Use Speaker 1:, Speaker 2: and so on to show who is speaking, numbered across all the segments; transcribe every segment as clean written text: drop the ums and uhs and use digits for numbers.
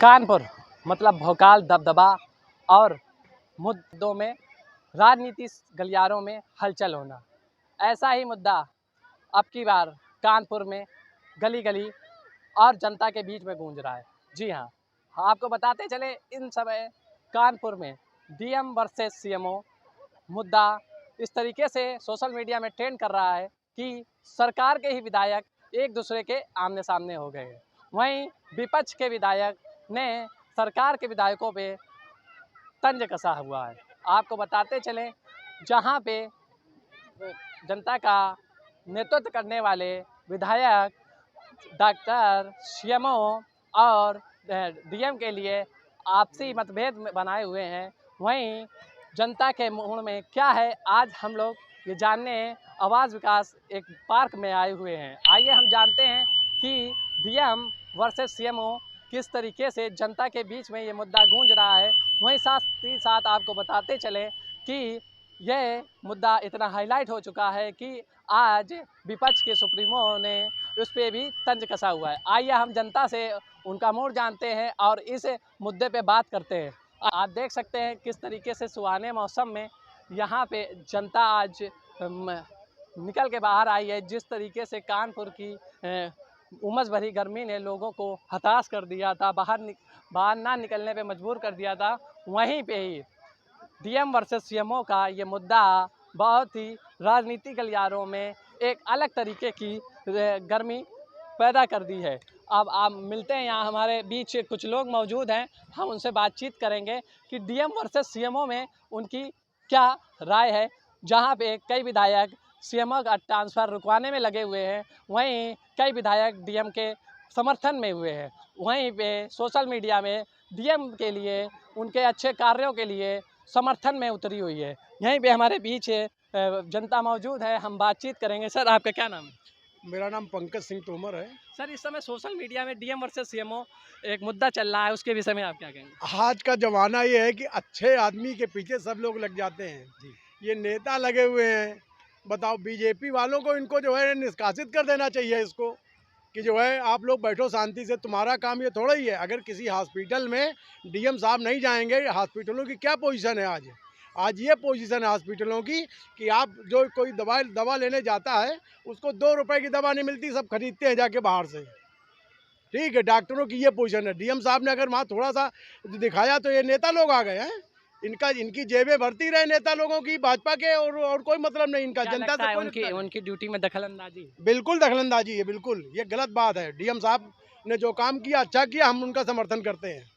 Speaker 1: कानपुर मतलब भोकाल दबदबा और मुद्दों में राजनीति गलियारों में हलचल होना। ऐसा ही मुद्दा अब की बार कानपुर में गली गली और जनता के बीच में गूंज रहा है। जी हाँ, आपको बताते चले इन समय कानपुर में डीएम वर्सेस सीएमओ मुद्दा इस तरीके से सोशल मीडिया में ट्रेंड कर रहा है कि सरकार के ही विधायक एक दूसरे के आमने सामने हो गए हैं। वहीं विपक्ष के विधायक ने सरकार के विधायकों पे तंज कसा हुआ है। आपको बताते चलें, जहां पे जनता का नेतृत्व करने वाले विधायक डॉक्टर सीएमओ और डीएम के लिए आपसी मतभेद बनाए हुए हैं, वहीं जनता के मूड में क्या है, आज हम लोग ये जानने आवाज़ विकास एक पार्क में आए हुए हैं। आइए हम जानते हैं कि डीएम वर्सेस सीएमओ किस तरीके से जनता के बीच में ये मुद्दा गूंज रहा है। वहीं साथ ही साथ आपको बताते चले कि यह मुद्दा इतना हाईलाइट हो चुका है कि आज विपक्ष के सुप्रीमो ने उस पर भी तंज कसा हुआ है। आइए हम जनता से उनका मूड जानते हैं और इस मुद्दे पे बात करते हैं। आप देख सकते हैं किस तरीके से सुहाने मौसम में यहाँ पे जनता आज निकल के बाहर आई है। जिस तरीके से कानपुर की उमस भरी गर्मी ने लोगों को हताश कर दिया था, बाहर ना निकलने पे मजबूर कर दिया था, वहीं पे ही डीएम वर्सेस सीएमओ का ये मुद्दा बहुत ही राजनीतिक गलियारों में एक अलग तरीके की गर्मी पैदा कर दी है। अब आप मिलते हैं, यहाँ हमारे बीच कुछ लोग मौजूद हैं, हम उनसे बातचीत करेंगे कि डीएम वर्सेस सीएमओ में उनकी क्या राय है। जहाँ पे कई विधायक सीएमओ का ट्रांसफ़र रुकवाने में लगे हुए हैं, वहीं कई विधायक डीएम के समर्थन में हुए हैं। वहीं पे सोशल मीडिया में डीएम के लिए, उनके अच्छे कार्यों के लिए समर्थन में उतरी हुई है। यहीं पे हमारे बीच जनता मौजूद है, हम बातचीत करेंगे। सर, आपका क्या नाम है?
Speaker 2: मेरा नाम पंकज सिंह तोमर है।
Speaker 1: सर, इस समय सोशल मीडिया में डीएम वर्सेस सीएमओ एक मुद्दा चल रहा है, उसके विषय में आप क्या कहेंगे?
Speaker 2: आज का ज़माना ये है कि अच्छे आदमी के पीछे सब लोग लग जाते हैं जी। ये नेता लगे हुए हैं, बताओ बीजेपी वालों को इनको जो है निष्कासित कर देना चाहिए इसको, कि जो है आप लोग बैठो शांति से, तुम्हारा काम ये थोड़ा ही है। अगर किसी हॉस्पिटल में डीएम साहब नहीं जाएंगे, हॉस्पिटलों की क्या पोजीशन है आज ये पोजीशन है हॉस्पिटलों की कि आप जो कोई दवा लेने जाता है उसको 2 रुपए की दवा नहीं मिलती, सब खरीदते हैं जाके बाहर से। ठीक है, डॉक्टरों की ये पोजीशन है। डीएम साहब ने अगर वहाँ थोड़ा सा दिखाया तो ये नेता लोग आ गए हैं, इनकी जेबें भरती रहे नेता लोगों की, भाजपा के, और कोई मतलब नहीं इनका जनता से।
Speaker 1: उनकी ड्यूटी में दखलंदाजी,
Speaker 2: बिल्कुल दखलंदाजी है, बिल्कुल ये गलत बात है। डीएम साहब ने जो काम किया अच्छा किया, हम उनका समर्थन करते हैं।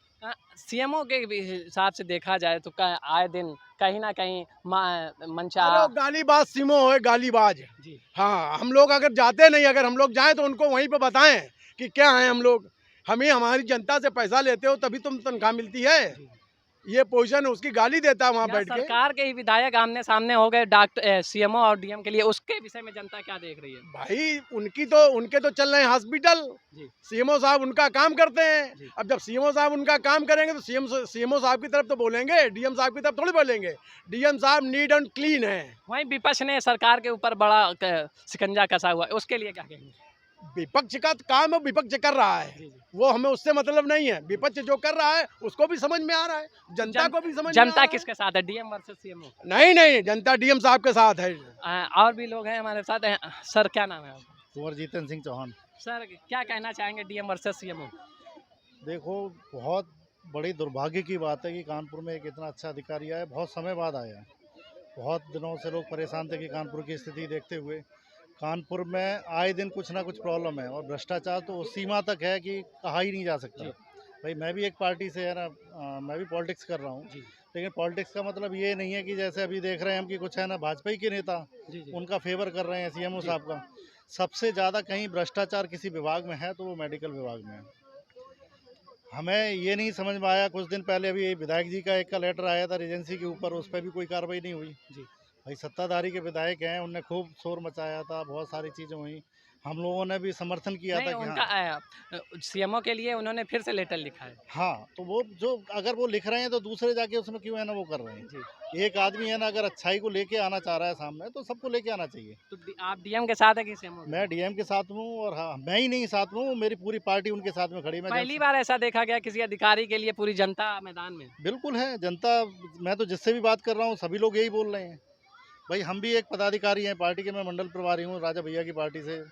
Speaker 1: सीएमओ के हिसाब से देखा जाए तो आए दिन कहीं ना कहीं मंशा
Speaker 2: गालीबाज सीमो है, गालीबाज जी। हाँ, हम लोग अगर जाते नहीं, अगर हम लोग जाएं तो उनको वहीं पे बताएं कि क्या है हम लोग। हमें हमारी जनता से पैसा लेते हो तभी तुम तनख्वाह मिलती है। ये पोजीशन उसकी गाली देता है वहाँ बैठ के।
Speaker 1: सरकार के ही विधायक आमने सामने हो गए डॉक्टर सीएमओ और डीएम के लिए, उसके विषय में जनता क्या देख रही है?
Speaker 2: भाई उनके तो चल रहे हैं हॉस्पिटल, सीएमओ साहब उनका काम करते हैं। अब जब सीएमओ साहब उनका काम करेंगे तो सीएमओ साहब की तरफ तो बोलेंगे, डीएम साहब की तरफ थोड़ी बोलेंगे। डीएम साहब नीट एंड क्लीन है।
Speaker 1: वहीं विपक्ष ने सरकार के ऊपर बड़ा शिकंजा कसा हुआ है, उसके लिए क्या कहेंगे?
Speaker 2: विपक्ष का काम है, विपक्ष कर रहा है, वो हमें उससे मतलब नहीं है। विपक्ष जो कर रहा है उसको भी समझ में आ रहा है, जनता को भी समझ में आ रहा है।
Speaker 1: जनता किसके साथ है, डीएम वर्सेस सीएमओ?
Speaker 2: नहीं, जनता डीएम साहब के साथ है।
Speaker 1: और भी लोग हैं हमारे साथ। सर, क्या नाम है आपका?
Speaker 3: कुंवर सिंह चौहान।
Speaker 1: सर, क्या कहना चाहेंगे डीएम वर्सेस सीएमओ?
Speaker 3: देखो, बहुत बड़ी दुर्भाग्य की बात है कि कानपुर में एक इतना अच्छा अधिकारी आया, बहुत समय बाद आया। बहुत दिनों से लोग परेशान थे कि कानपुर की स्थिति देखते हुए। कानपुर में आए दिन कुछ ना कुछ प्रॉब्लम है और भ्रष्टाचार तो उस सीमा तक है कि कहा ही नहीं जा सकता। भाई मैं भी एक पार्टी से है ना, मैं भी पॉलिटिक्स कर रहा हूँ, लेकिन पॉलिटिक्स का मतलब ये नहीं है कि जैसे अभी देख रहे हैं हम कि कुछ है ना भाजपा के नेता उनका फेवर कर रहे हैं सीएमओ साहब का। सबसे ज़्यादा कहीं भ्रष्टाचार किसी विभाग में है तो वो मेडिकल विभाग में है। हमें ये नहीं समझ में आया, कुछ दिन पहले अभी विधायक जी का एक का लेटर आया था एजेंसी के ऊपर, उस पर भी कोई कार्रवाई नहीं हुई। भाई सत्ताधारी के विधायक हैं, उनने खूब शोर मचाया था, बहुत सारी चीज़ें हुई। हम लोगों ने भी समर्थन किया
Speaker 1: नहीं,
Speaker 3: था कि
Speaker 1: उनका सीएमओ के लिए उन्होंने फिर से लेटर लिखा है।
Speaker 3: हाँ, तो वो जो अगर वो लिख रहे हैं तो दूसरे जाके उसमें क्यों है ना वो कर रहे हैं।
Speaker 1: जी।
Speaker 3: एक आदमी है ना अगर अच्छाई को लेके आना चाह रहा है सामने तो सबको लेके आना चाहिए।
Speaker 1: तो आप डीएम के साथ है कि सीएमओ?
Speaker 3: मैं डीएम के साथ हूँ और हाँ, मैं ही नहीं साथ में हूँ, मेरी पूरी पार्टी उनके साथ में खड़ी है।
Speaker 1: पहली बार ऐसा देखा गया किसी अधिकारी के लिए पूरी जनता मैदान में।
Speaker 3: बिल्कुल है जनता। मैं तो जिससे भी बात कर रहा हूँ सभी लोग यही बोल रहे हैं। भाई हम भी एक पदाधिकारी हैं पार्टी के, मैं मंडल प्रभारी हूँ राजा भैया की पार्टी से।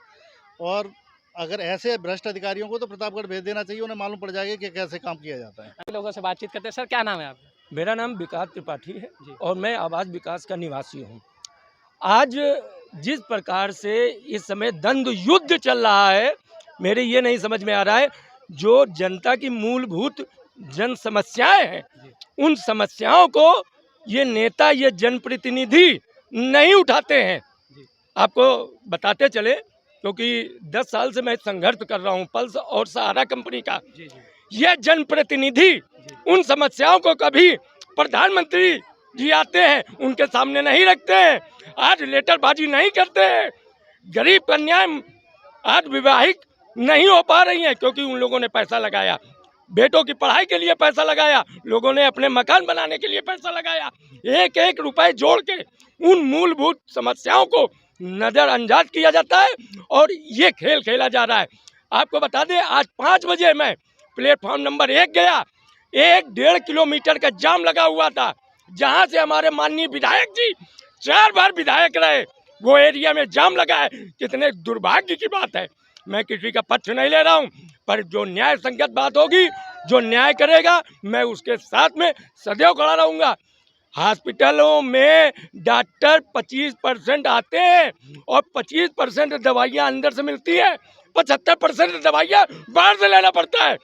Speaker 3: और अगर ऐसे भ्रष्ट अधिकारियों को तो प्रतापगढ़ भेज देना चाहिए, उन्हें मालूम पड़ जाएगा कि कैसे काम किया जाता है।
Speaker 1: लोगों से बातचीत करते हैं। सर, क्या नाम है आपका?
Speaker 4: मेरा नाम विकास त्रिपाठी है
Speaker 1: जी।
Speaker 4: और मैं आवास विकास का निवासी हूँ। आज जिस प्रकार से इस समय द्वंद्व युद्ध चल रहा है, मेरे ये नहीं समझ में आ रहा है, जो जनता की मूलभूत जन समस्याएं हैं, उन समस्याओं को ये नेता, ये जनप्रतिनिधि नहीं उठाते हैं। आपको बताते चले, क्योंकि 10 साल से मैं संघर्ष कर रहा हूँ पल्स और सहारा कंपनी का। ये जनप्रतिनिधि उन समस्याओं को कभी प्रधानमंत्री जी आते हैं उनके सामने नहीं रखते हैं। आज लेटरबाजी नहीं करते हैं। गरीब कन्याएं आज विवाहित नहीं हो पा रही हैं क्योंकि उन लोगों ने पैसा लगाया, बेटों की पढ़ाई के लिए पैसा लगाया, लोगों ने अपने मकान बनाने के लिए पैसा लगाया। एक एक रुपए जोड़ के उन मूलभूत समस्याओं को नज़रअंदाज किया जाता है और ये खेल खेला जा रहा है। आपको बता दें, आज 5 बजे मैं प्लेटफॉर्म नंबर 1 गया, 1-1.5 किलोमीटर का जाम लगा हुआ था, जहां से हमारे माननीय विधायक जी 4 बार विधायक रहे, वो एरिया में जाम लगा है। कितने दुर्भाग्य की बात है। मैं किसी का पक्ष नहीं ले रहा हूं, पर जो न्याय संगत बात होगी, जो न्याय करेगा, मैं उसके साथ में सदैव खड़ा रहूंगा। हॉस्पिटलों में डॉक्टर 25% आते हैं और 25% दवाइयाँ अंदर से मिलती है, 75% दवाइयाँ बाहर से लेना पड़ता है।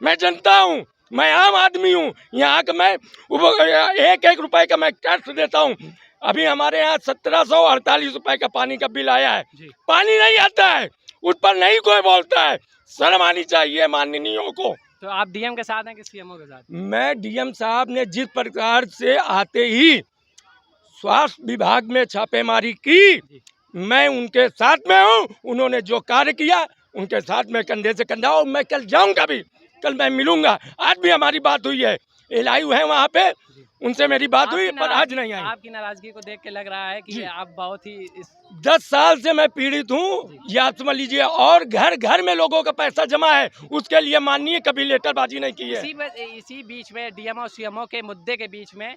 Speaker 4: मैं जनता हूँ, मैं आम आदमी हूँ, यहाँ का मैं 1-1 रुपए का मैं टैक्स देता हूँ। अभी हमारे यहाँ 1748 रुपए का पानी का बिल आया है। पानी नहीं आता है, उस पर नहीं कोई बोलता है। शर्म आनी चाहिए माननीयों को।
Speaker 1: तो आप डीएम के साथ हैं कि सीएमओ के साथ?
Speaker 4: मैं डीएम साहब ने जिस प्रकार से आते ही स्वास्थ्य विभाग में छापेमारी की, मैं उनके साथ में हूँ। उन्होंने जो कार्य किया उनके साथ में कंधे से कंधा, और मैं कल जाऊंगा भी, कल मैं मिलूंगा। आज भी हमारी बात हुई है, एलआईयू है वहाँ पे, उनसे मेरी बात हुई, पर आज नहीं आई।
Speaker 1: आपकी नाराजगी को देख के लग रहा है कि आप बहुत ही
Speaker 4: 10 साल से मैं पीड़ित हूँ, ये आप समझ लीजिए, और घर घर में लोगों का पैसा जमा है, उसके लिए माननीय कभी लेटरबाजी नहीं की है।
Speaker 1: इसी बीच में डीएम और सीएमओ के मुद्दे के बीच में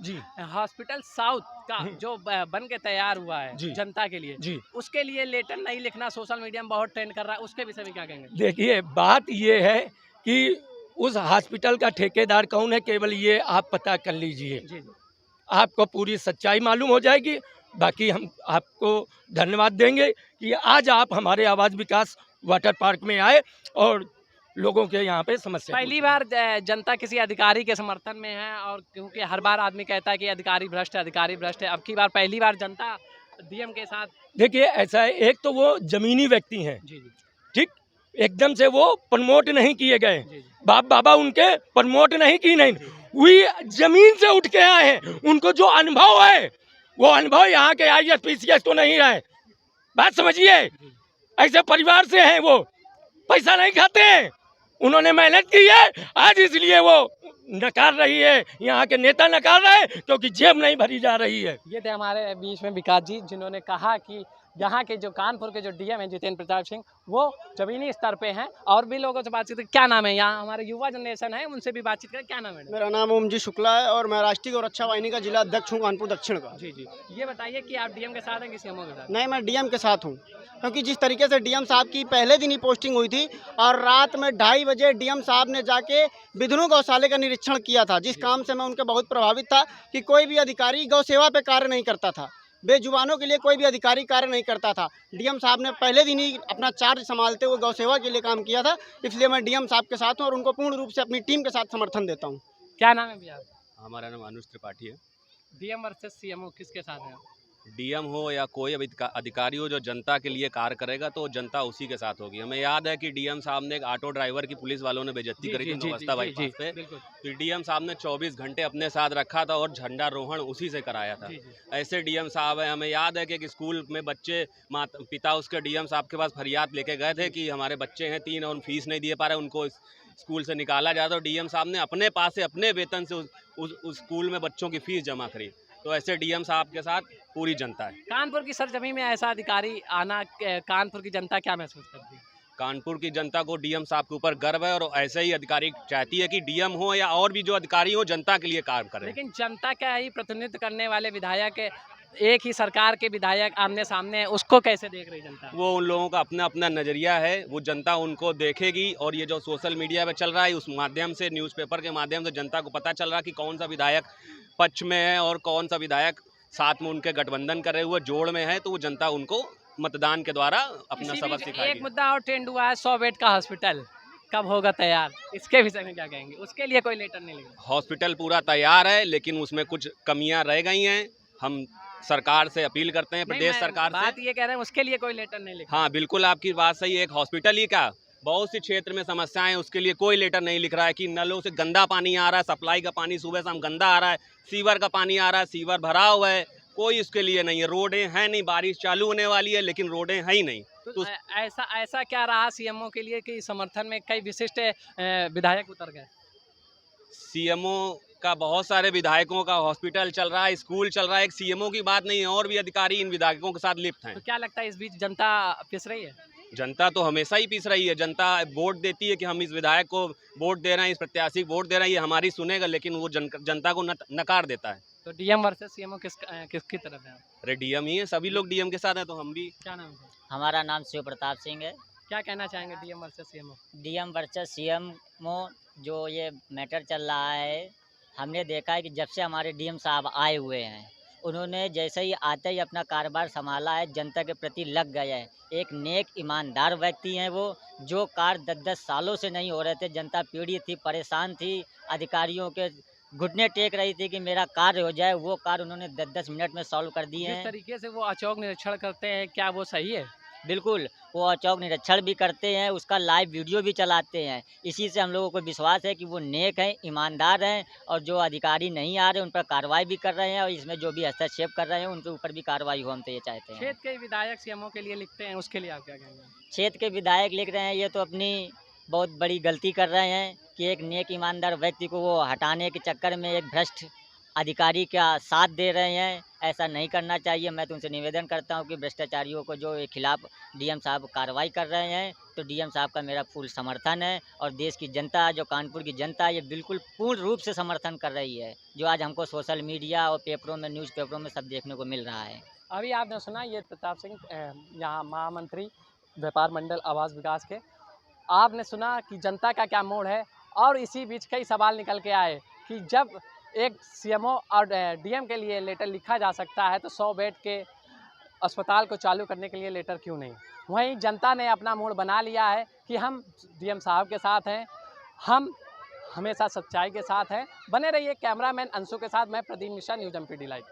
Speaker 1: हॉस्पिटल साउथ का जो बन के तैयार हुआ है जनता के लिए, उसके लिए लेटर नहीं लिखना सोशल मीडिया में बहुत ट्रेंड कर रहा है, उसके विषय में क्या कहेंगे?
Speaker 4: देखिए, बात ये है कि उस हॉस्पिटल का ठेकेदार कौन है, केवल ये आप पता कर लीजिए, आपको पूरी सच्चाई मालूम हो जाएगी। बाकी हम आपको धन्यवाद देंगे कि आज आप हमारे आवास विकास वाटर पार्क में आए और लोगों के यहाँ पे समस्या।
Speaker 1: पहली बार जनता किसी अधिकारी के समर्थन में है, और क्योंकि हर बार आदमी कहता है कि अधिकारी भ्रष्ट है, अधिकारी भ्रष्ट है, अब की बार पहली बार जनता डीएम के साथ। देखिए, ऐसा है, एक तो वो जमीनी व्यक्ति हैं, ठीक, एकदम से वो प्रमोट नहीं किए गए, बाप बाबा उनके प्रमोट नहीं की, नहीं, वही जमीन से उठ के आए हैं। उनको जो अनुभव है वो अनुभव यहाँ के IAS PCS तो नहीं रहे। बात समझिए, ऐसे परिवार से हैं, वो पैसा नहीं खाते हैं, उन्होंने मेहनत की है, आज इसलिए वो नकार रही है, यहाँ के नेता नकार रहे हैं क्योंकि जेब नहीं भरी जा रही है। ये थे हमारे बीच में विकास जी, जिन्होंने कहा कि यहाँ के जो कानपुर के जो डीएम हैं जितेंद्र प्रताप सिंह, वो जमीनी स्तर पे हैं। और भी लोगों से बातचीत करें। क्या नाम है? यहाँ हमारे युवा जनरेशन है, उनसे भी बातचीत करें। क्या नाम है?
Speaker 5: मेरा नाम ओम जी शुक्ला है और मैं राष्ट्रीय और अच्छा वाहिनी का जिला अध्यक्ष हूँ कानपुर दक्षिण का।
Speaker 1: जी। ये बताइए कि आप डीएम के साथ हैं कि सीएमओ के साथ?
Speaker 5: नहीं, मैं डीएम के साथ हूँ, क्योंकि जिस तरीके से डीएम साहब की पहले दिन ही पोस्टिंग हुई थी और रात में 2:30 बजे डीएम साहब ने जाके विधुनु गौशाले का निरीक्षण किया था, जिस काम से मैं उनके बहुत प्रभावित था कि कोई भी अधिकारी गौ सेवा पे कार्य नहीं करता था, बेजुबानों के लिए कोई भी अधिकारी कार्य नहीं करता था। डीएम साहब ने पहले दिन ही अपना चार्ज संभालते हुए गौ सेवा के लिए काम किया था, इसलिए मैं डीएम साहब के साथ हूँ और उनको पूर्ण रूप से अपनी टीम के साथ समर्थन देता हूँ।
Speaker 1: क्या नाम है भैया?
Speaker 6: हमारा नाम अनुज त्रिपाठी है।
Speaker 1: डीएम वर्सेस सीएमओ किसके साथ है?
Speaker 6: डीएम हो या कोई अधिकारी हो जो जनता के लिए कार्य करेगा तो जनता उसी के साथ होगी। हमें याद है कि डीएम साहब ने एक ऑटो ड्राइवर की पुलिस वालों ने बेइज्जती करी थी नौबस्ता बाईपास पे, तो डीएम साहब ने 24 घंटे अपने साथ रखा था और झंडारोहण उसी से कराया था। ऐसे डीएम साहब हैं। हमें याद है कि एक स्कूल में बच्चे माता पिता उसके डीएम साहब के पास फरियाद लेके गए थे कि हमारे बच्चे हैं 3 और फीस नहीं दे पा रहे, उनको स्कूल से निकाला जाता, तो डीएम साहब ने अपने पास से अपने वेतन से उस स्कूल में बच्चों की फीस जमा करी। तो ऐसे डीएम साहब के साथ पूरी जनता है।
Speaker 1: कानपुर की सरजमी में ऐसा अधिकारी आना, कानपुर की जनता क्या महसूस करती है?
Speaker 6: कानपुर की जनता को डीएम साहब के ऊपर गर्व है और ऐसे ही अधिकारी चाहती है कि डीएम हो या और भी जो अधिकारी हो जनता के लिए काम करें।
Speaker 1: लेकिन जनता का ही प्रतिनिधित्व करने वाले विधायक, एक ही सरकार के विधायक आमने सामने है, उसको कैसे देख रही जनता?
Speaker 6: वो उन लोगों का अपना अपना नज़रिया है, वो जनता उनको देखेगी। और ये जो सोशल मीडिया पे चल रहा है उस माध्यम से, न्यूज़पेपर के माध्यम से जनता को पता चल रहा है कि कौन सा विधायक पक्ष में है और कौन सा विधायक साथ में उनके गठबंधन करे हुए जोड़ में है, तो वो जनता उनको मतदान के द्वारा अपना सबक सिखाएगी।
Speaker 1: एक मुद्दा और ट्रेंड हुआ है, 100 बेड का हॉस्पिटल कब होगा तैयार, इसके विषय में क्या कहेंगे? उसके लिए कोई लेटर नहीं लिखा?
Speaker 6: हॉस्पिटल पूरा तैयार है लेकिन उसमें कुछ कमियां रह गई हैं। हम सरकार से अपील करते हैं, प्रदेश सरकार से।
Speaker 1: बात ये कह रहे हैं उसके लिए कोई लेटर नहीं लिखा?
Speaker 6: हाँ बिल्कुल, आपकी बात सही है। एक हॉस्पिटल ही क्या, बहुत सी क्षेत्र में समस्याएं हैं, उसके लिए कोई लेटर नहीं लिख रहा है कि नलों से गंदा पानी आ रहा है, सप्लाई का पानी सुबह शाम गंदा आ रहा है, सीवर का पानी आ रहा है, सीवर भरा हुआ है, कोई उसके लिए नहीं है। रोडें हैं नहीं, बारिश चालू होने वाली है लेकिन रोडें हैं ही नहीं।
Speaker 1: तो ऐसा क्या रहा सीएमओ के लिए कि समर्थन में कई विशिष्ट विधायक उतर गए?
Speaker 6: सीएमओ का बहुत सारे विधायकों का हॉस्पिटल चल रहा है, स्कूल चल रहा है, एक सीएमओ की बात नहीं है, और भी अधिकारी इन विधायकों के साथ लिप्त हैं।
Speaker 1: तो क्या लगता है इस बीच जनता पिस रही है?
Speaker 6: जनता तो हमेशा ही पिस रही है। जनता वोट देती है कि हम इस विधायक को वोट दे रहे हैं, इस प्रत्याशी को वोट दे रहे हैं, ये हमारी सुनेगा, लेकिन वो जनता को नकार देता है।
Speaker 1: तो डीएम वर्सेस सीएमओ किसकी तरफ है?
Speaker 6: अरे डीएम ही है, सभी लोग डीएम के साथ हैं तो हम भी।
Speaker 1: क्या नाम है?
Speaker 7: हमारा नाम शिव प्रताप सिंह है।
Speaker 1: क्या कहना चाहेंगे DM versus CMO?
Speaker 7: DM versus CMO जो ये मैटर चल रहा है, हमने देखा है कि जब से हमारे डीएम साहब आए हुए हैं, उन्होंने जैसे ही आते ही अपना कारोबार संभाला है, जनता के प्रति लग गए हैं। एक नेक ईमानदार व्यक्ति हैं वो, जो कार्य 10-10 सालों से नहीं हो रहे थे। जनता पीड़ित थी, परेशान थी, अधिकारियों के घुटने टेक रही थी कि मेरा कार्य हो जाए, वो कार्य उन्होंने 10-10 मिनट में सॉल्व कर दिए
Speaker 1: जिस
Speaker 7: हैं।
Speaker 1: तरीके से वो अचौक निरीक्षण करते हैं, क्या वो सही है?
Speaker 7: बिल्कुल, वो औचक निरीक्षण भी करते हैं, उसका लाइव वीडियो भी चलाते हैं। इसी से हम लोगों को विश्वास है कि वो नेक हैं, ईमानदार हैं, और जो अधिकारी नहीं आ रहे उन पर कार्रवाई भी कर रहे हैं, और इसमें जो भी हस्तक्षेप कर रहे हैं उनके ऊपर भी कार्रवाई हो, हम तो ये चाहते हैं।
Speaker 1: क्षेत्र के विधायक सीएमओ के लिए लिखते हैं, उसके लिए आप क्या कहेंगे?
Speaker 7: क्षेत्र के विधायक लिख रहे हैं, ये तो अपनी बहुत बड़ी गलती कर रहे हैं कि एक नेक ईमानदार व्यक्ति को वो हटाने के चक्कर में एक भ्रष्ट अधिकारी का साथ दे रहे हैं। ऐसा नहीं करना चाहिए। मैं तो उनसे निवेदन करता हूं कि भ्रष्टाचारियों को जो खिलाफ डीएम साहब कार्रवाई कर रहे हैं, तो डीएम साहब का मेरा फुल समर्थन है, और देश की जनता, जो कानपुर की जनता, ये बिल्कुल पूर्ण रूप से समर्थन कर रही है, जो आज हमको सोशल मीडिया और पेपरों में, न्यूज़पेपरों में सब देखने को मिल रहा है।
Speaker 1: अभी आपने सुना ये प्रताप सिंह यहाँ महामंत्री व्यापार मंडल आवास विकास के, आपने सुना कि जनता का क्या मोड़ है। और इसी बीच कई सवाल निकल के आए कि जब एक सीएमओ और डीएम के लिए लेटर लिखा जा सकता है तो 100 बेड के अस्पताल को चालू करने के लिए लेटर क्यों नहीं? वहीं जनता ने अपना मूड बना लिया है कि हम डीएम साहब के साथ हैं, हम हमेशा सच्चाई के साथ हैं। बने रहिए कैमरामैन अंशु के साथ, मैं Pradeep Mishra, news MPD live.